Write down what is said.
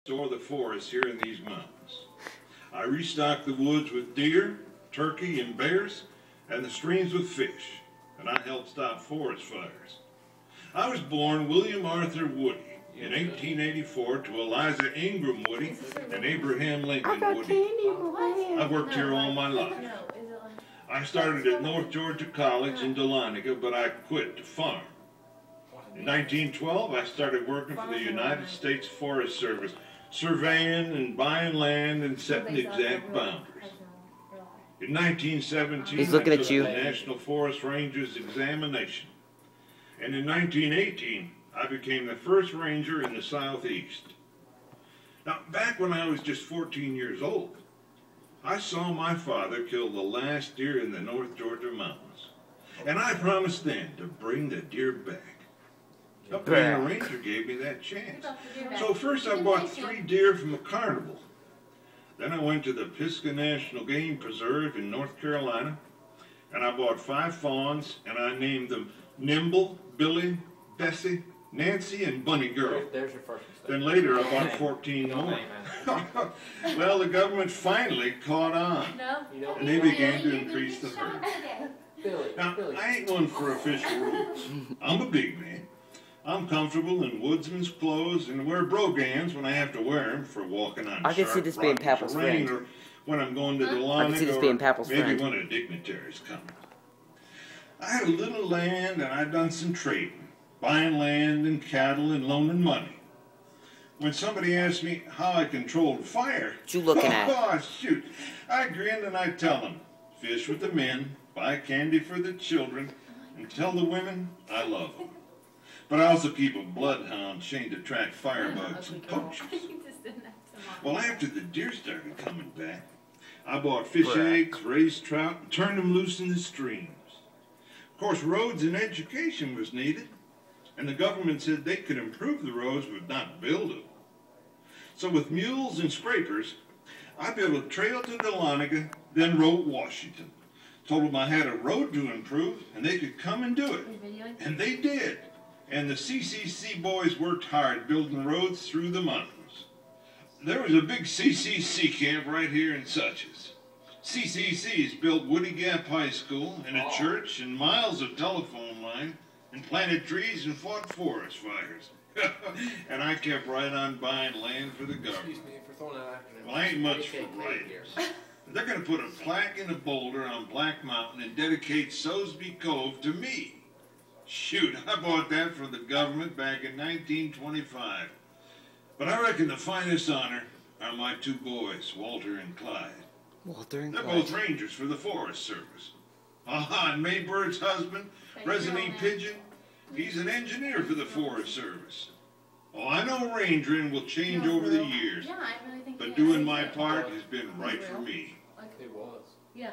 Restore the forest here in these mountains. I restock the woods with deer, turkey, and bears, and the streams with fish, and I help stop forest fires. I was born William Arthur Woody in 1884 to Eliza Ingram Woody and Abraham Lincoln Woody. I've worked here all my life. I started at North Georgia College in Dahlonega, but I quit to farm. In 1912, I started working for the United States Forest Service, surveying and buying land and setting exact boundaries. In 1917, I took the National Forest Rangers examination. And in 1918, I became the first ranger in the Southeast. Now, back when I was just 14 years old, I saw my father kill the last deer in the North Georgia mountains. And I promised then to bring the deer back. Being a ranger gave me that chance. So first I bought 3 deer from a carnival. Then I went to the Pisgah National Game Preserve in North Carolina, and I bought 5 fawns, and I named them Nimble, Billy, Bessie, Nancy, and Bunny Girl. There's your first mistake. Then later I bought 14 more. Well, the government finally caught on, and they began to increase the herd. Now, I ain't one for official rules. I'm a big man. I'm comfortable in woodsman's clothes and wear brogans when I have to wear them for walking on sharp rocks or rain, or when I'm going to the lawn, or maybe when a dignitary's coming. I had a little land and I'd done some trading, buying land and cattle and loaning money. When somebody asked me how I controlled fire, what you looking at? Oh, shoot. I grinned and I tell them, fish with the men, buy candy for the children, and tell the women I love them. But I also keep a bloodhound chained to track firebugs and poachers. Well, after the deer started coming back, I bought fish eggs, raised trout, and turned them loose in the streams. Of course, roads and education was needed, and the government said they could improve the roads but not build them. So with mules and scrapers, I built a trail to Dahlonega, then wrote Washington. Told them I had a road to improve, and they could come and do it. And they did. And the CCC boys worked hard building roads through the mountains. There was a big CCC camp right here in Suches. CCC's built Woody Gap High School and a church and miles of telephone line and planted trees and fought forest fires. And I kept right on buying land for the government. Well, I ain't much for writers. They're going to put a plaque in a boulder on Black Mountain and dedicate Soseby Cove to me. Shoot, I bought that from the government back in 1925. But I reckon the finest honor are my 2 boys, Walter and Clyde. They're both rangers for the Forest Service. And Maybird's husband, President Pigeon, he's an engineer for the Forest Service. Oh, I know rangering will change over the years, but doing my part has been right for me. It was. Yeah.